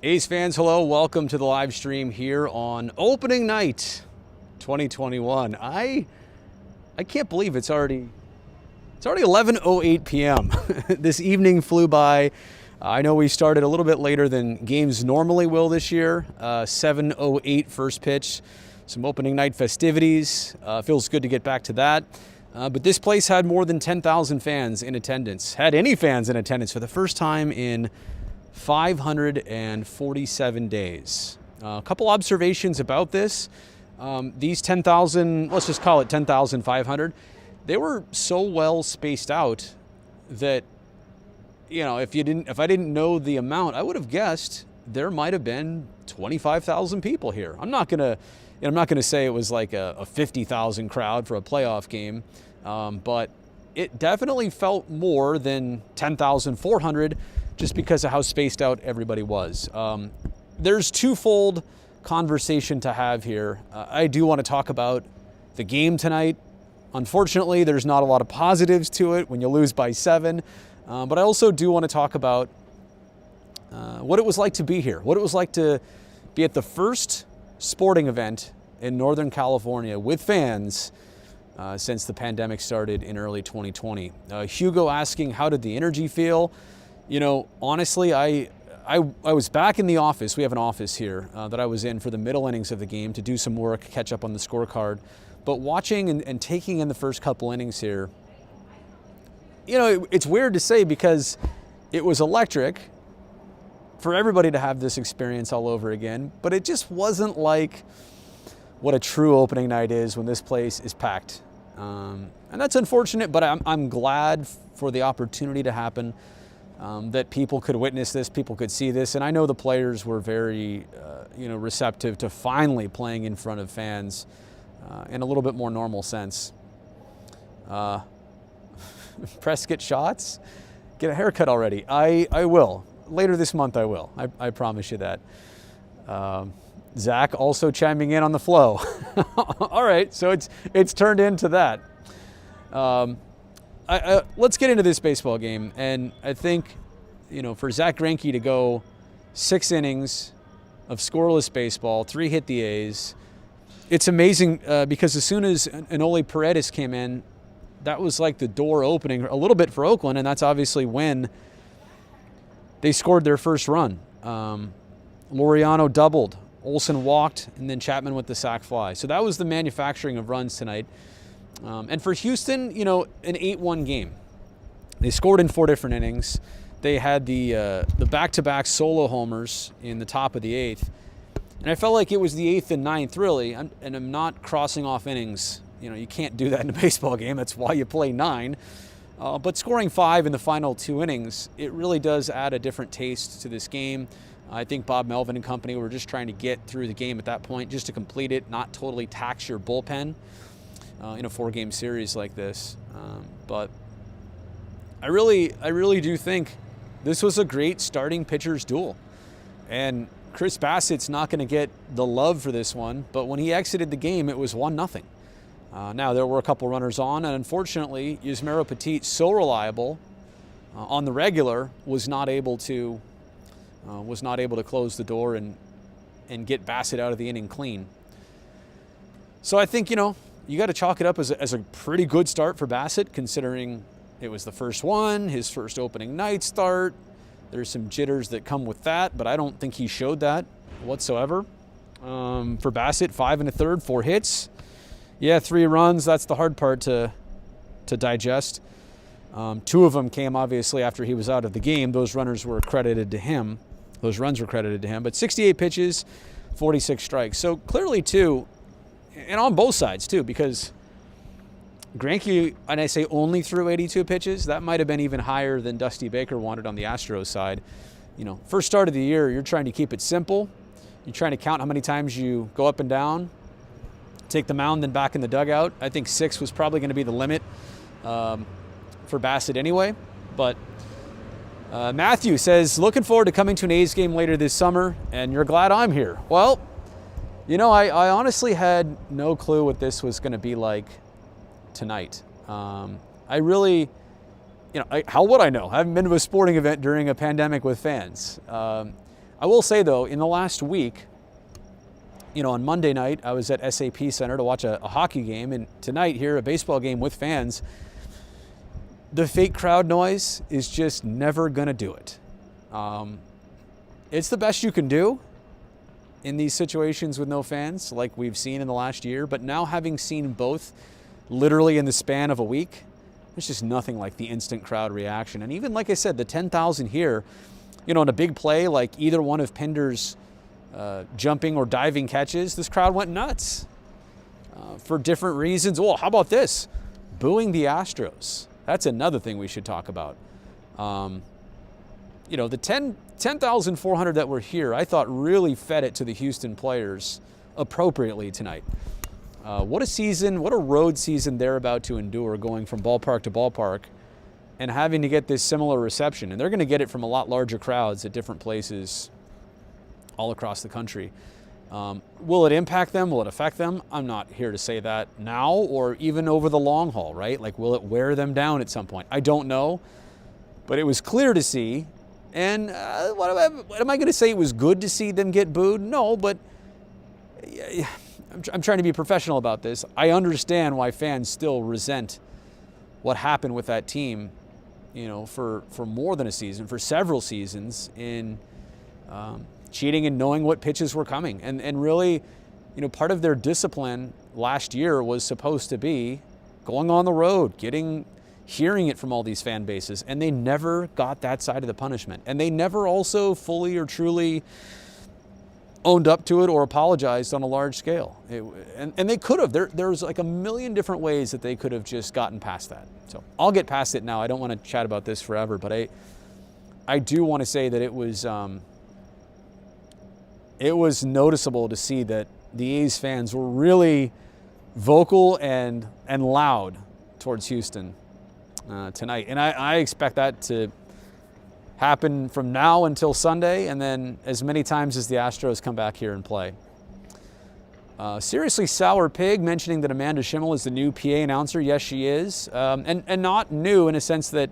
A's fans, hello. Welcome to the live stream here on opening night 2021. I can't believe it's already 11:08 p.m. This evening flew by. I know we started a little bit later than games normally will this year. 7:08 first pitch. Some opening night festivities. Feels good to get back to that. But this place had more than 10,000 fans in attendance. Had any fans in attendance for the first time in 547 days. A couple observations about this. These 10,000, let's just call it 10,500, they were so well spaced out that, you know, if I didn't know the amount, I would have guessed there might have been 25,000 people here. I'm not gonna say it was like a 50,000 crowd for a playoff game, but it definitely felt more than 10,400 just because of how spaced out everybody was. There's twofold conversation to have here. I do want to talk about the game tonight. Unfortunately, there's not a lot of positives to it when you lose by 7. But I also do want to talk about what it was like to be here, what it was like to be at the first sporting event in Northern California with fans since the pandemic started in early 2020. Hugo asking, how did the energy feel? You know, honestly, I was back in the office. We have an office here that I was in for the middle innings of the game to do some work, catch up on the scorecard. But watching and taking in the first couple innings here, you know, it's weird to say because it was electric for everybody to have this experience all over again, but it just wasn't like what a true opening night is when this place is packed. And that's unfortunate, but I'm glad for the opportunity to happen. That people could witness this, people could see this, and I know the players were very, receptive to finally playing in front of fans in a little bit more normal sense. Press get shots, get a haircut already. I will later this month. I will. I promise you that. Zach also chiming in on the flow. All right, so it's turned into that. Let's get into this baseball game, and I think, you know, for Zach Greinke to go 6 innings of scoreless baseball, 3 hit the A's, it's amazing because as soon as Enoli Paredes came in, that was like the door opening a little bit for Oakland, and that's obviously when they scored their first run. Laureano doubled, Olsen walked, and then Chapman with the sac fly. So that was the manufacturing of runs tonight. And for Houston, you know, an 8-1 game. They scored in 4 different innings. They had the back-to-back solo homers in the top of the 8th. And I felt like it was the 8th and 9th, really. And I'm not crossing off innings. You know, you can't do that in a baseball game. That's why you play 9. But scoring 5 in the final 2 innings, it really does add a different taste to this game. I think Bob Melvin and company were just trying to get through the game at that point, just to complete it, not totally tax your bullpen in a 4-game series like this. But I really do think this was a great starting pitcher's duel. And Chris Bassett's not going to get the love for this one, but when he exited the game, it was 1-0. Now, there were a couple runners on, and unfortunately, Yusmeiro Petit, so reliable on the regular, was not able to close the door and get Bassett out of the inning clean. So I think, you know, you got to chalk it up as a pretty good start for Bassett, considering it was the first one, his first opening night start. There's some jitters that come with that, but I don't think he showed that whatsoever. For Bassett, 5 1/3, 4 hits. Yeah, 3 runs. That's the hard part to digest. 2 of them came obviously after he was out of the game. Those runs were credited to him. But 68 pitches, 46 strikes. So clearly, too, and on both sides, too, because Greinke, and I say only threw 82 pitches, that might have been even higher than Dusty Baker wanted on the Astros side. You know, first start of the year, you're trying to keep it simple. You're trying to count how many times you go up and down, take the mound, then back in the dugout. I think 6 was probably going to be the limit for Bassett anyway. But Matthew says, looking forward to coming to an A's game later this summer, and you're glad I'm here. Well, you know, I honestly had no clue what this was going to be like tonight. I really, how would I know? I haven't been to a sporting event during a pandemic with fans. I will say, though, in the last week, on Monday night, I was at SAP Center to watch a hockey game, and tonight here, a baseball game with fans. The fake crowd noise is just never going to do it. It's the best you can do in these situations with no fans, like we've seen in the last year. But now, having seen both literally in the span of a week, there's just nothing like the instant crowd reaction. And even, like I said, the 10,000 here, in a big play like either one of Pinder's jumping or diving catches, this crowd went nuts for different reasons. Oh, how about this? Booing the Astros. That's another thing we should talk about. The 10,400 that were here, I thought really fed it to the Houston players appropriately tonight. What a season, what a road season they're about to endure, going from ballpark to ballpark and having to get this similar reception. And they're going to get it from a lot larger crowds at different places all across the country. Will it impact them? Will it affect them? I'm not here to say that now or even over the long haul, right? Like, will it wear them down at some point? I don't know. But it was clear to see. And what am I going to say? It was good to see them get booed? No, but I'm trying to be professional about this. I understand why fans still resent what happened with that team, for more than a season, for several seasons, in cheating and knowing what pitches were coming. And really, part of their discipline last year was supposed to be going on the road, hearing it from all these fan bases, and they never got that side of the punishment. And they never also fully or truly owned up to it or apologized on a large scale. And they could have. There's like a million different ways that they could have just gotten past that. So I'll get past it now. I don't want to chat about this forever, but I do want to say that it was noticeable to see that the A's fans were really vocal and loud towards Houston tonight. And I expect that to happen from now until Sunday, and then as many times as the Astros come back here and play. Seriously Sour Pig mentioning that Amanda Schimmel is the new PA announcer. Yes, she is. And not new in a sense that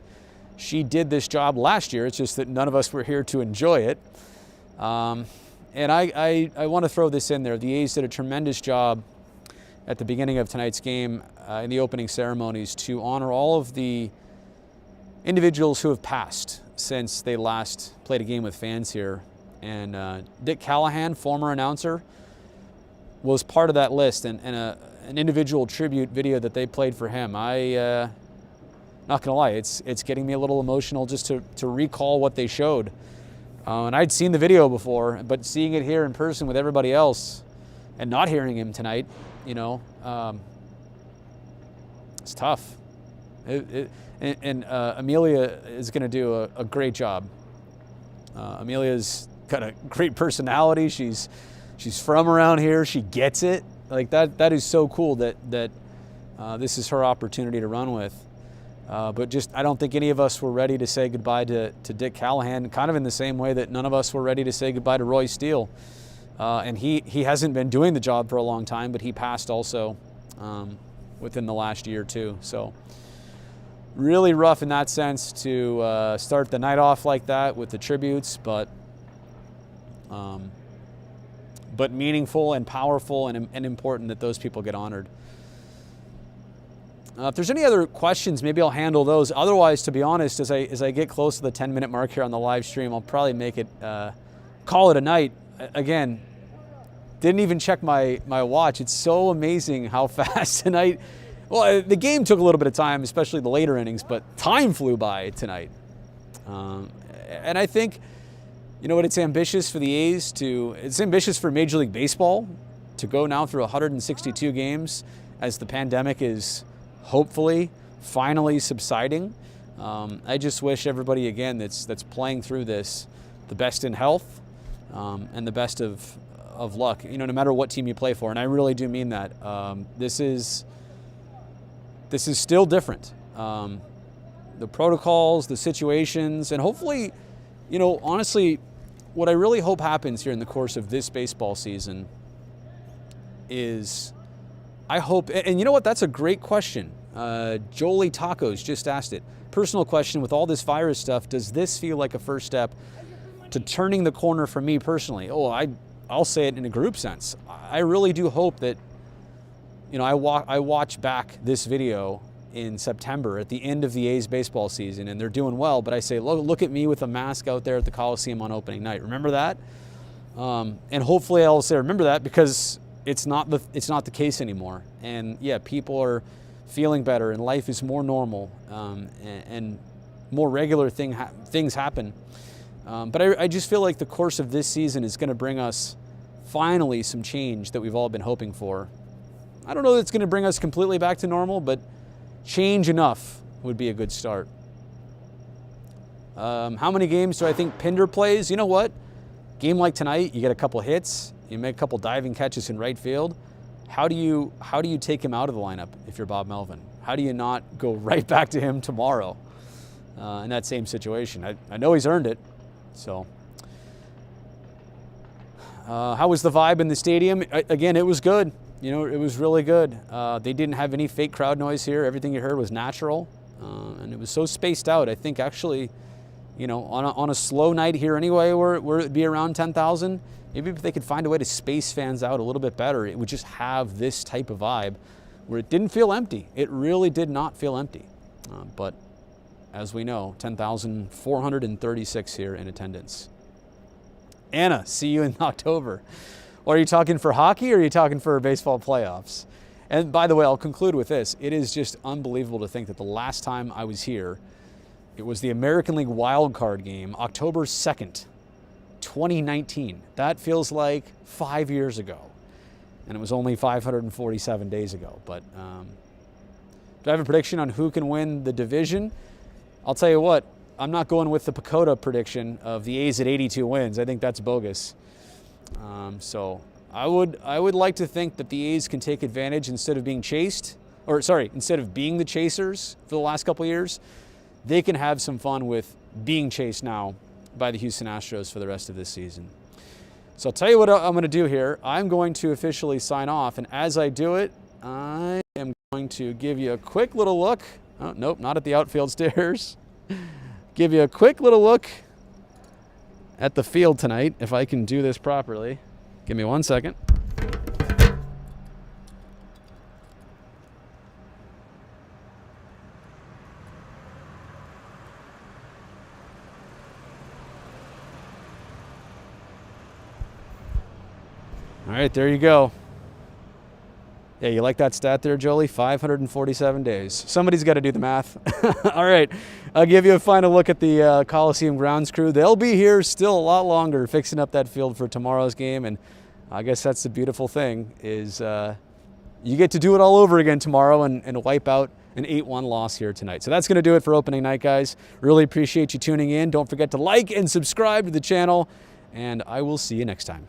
she did this job last year. It's just that none of us were here to enjoy it. And I want to throw this in there. The A's did a tremendous job at the beginning of tonight's game in the opening ceremonies to honor all of the individuals who have passed since they last played a game with fans here. And Dick Callahan, former announcer, was part of that list, and an individual tribute video that they played for him. Not gonna lie, it's getting me a little emotional just to recall what they showed. And I'd seen the video before, but seeing it here in person with everybody else and not hearing him tonight, it's tough. And Amelia is going to do a great job. Amelia's got a great personality. She's from around here. She gets it. Like that is so cool that this is her opportunity to run with. But just, I don't think any of us were ready to say goodbye to Dick Callahan, kind of in the same way that none of us were ready to say goodbye to Roy Steele. And he hasn't been doing the job for a long time, but he passed also within the last year too. So really rough in that sense to start the night off like that with the tributes, but meaningful and powerful and important that those people get honored. If there's any other questions, maybe I'll handle those. Otherwise, to be honest, as I get close to the 10-minute mark here on the live stream, I'll probably make it, call it a night. Again, didn't even check my watch. It's so amazing how fast tonight. Well, the game took a little bit of time, especially the later innings, but time flew by tonight. And I think, it's ambitious for the A's it's ambitious for Major League Baseball to go now through 162 games as the pandemic is hopefully finally subsiding. I just wish everybody, again, that's playing through this, the best in health and the best of luck, no matter what team you play for. And I really do mean that. This is still different. The protocols, the situations, and hopefully, honestly, what I really hope happens here in the course of this baseball season is I hope, and you know what, that's a great question. Jolie Tacos just asked it. Personal question, with all this virus stuff, does this feel like a first step to turning the corner for me personally. I'll say it in a group sense. I really do hope that, I watch back this video in September at the end of the A's baseball season, and they're doing well, but I say, look at me with a mask out there at the Coliseum on opening night. Remember that? And hopefully I'll say remember that, because it's not the case anymore. And yeah, people are feeling better, and life is more normal, and more regular things happen. But I just feel like the course of this season is going to bring us finally some change that we've all been hoping for. I don't know that it's going to bring us completely back to normal, but change enough would be a good start. How many games do I think Pinder plays? You know what? Game like tonight, you get a couple hits, you make a couple diving catches in right field. How do you take him out of the lineup if you're Bob Melvin? How do you not go right back to him tomorrow in that same situation? I know he's earned it. So, how was the vibe in the stadium? Again, it was good. It was really good. They didn't have any fake crowd noise here. Everything you heard was natural, and it was so spaced out. I think actually, on a slow night here anyway, where it'd be around 10,000, maybe if they could find a way to space fans out a little bit better, it would just have this type of vibe where it didn't feel empty. It really did not feel empty. But as we know, 10,436 here in attendance. Anna, see you in October. Or are you talking for hockey, or are you talking for baseball playoffs? And by the way, I'll conclude with this. It is just unbelievable to think that the last time I was here, it was the American League wild card game, October 2nd, 2019. That feels like 5 years ago. And it was only 547 days ago. But do I have a prediction on who can win the division? I'll tell you what, I'm not going with the Pacoda prediction of the A's at 82 wins. I think that's bogus. So I would like to think that the A's can take advantage instead of being the chasers for the last couple of years. They can have some fun with being chased now by the Houston Astros for the rest of this season. So I'll tell you what I'm going to do here. I'm going to officially sign off, and as I do it, I am going to give you a quick little look. Oh, nope, not at the outfield stairs. Give you a quick little look at the field tonight, if I can do this properly. Give me 1 second. All right, there you go. Yeah, you like that stat there, Jolie? 547 days. Somebody's got to do the math. All right, I'll give you a final look at the Coliseum grounds crew. They'll be here still a lot longer fixing up that field for tomorrow's game, and I guess that's the beautiful thing is you get to do it all over again tomorrow and wipe out an 8-1 loss here tonight. So that's going to do it for opening night, guys. Really appreciate you tuning in. Don't forget to like and subscribe to the channel, and I will see you next time.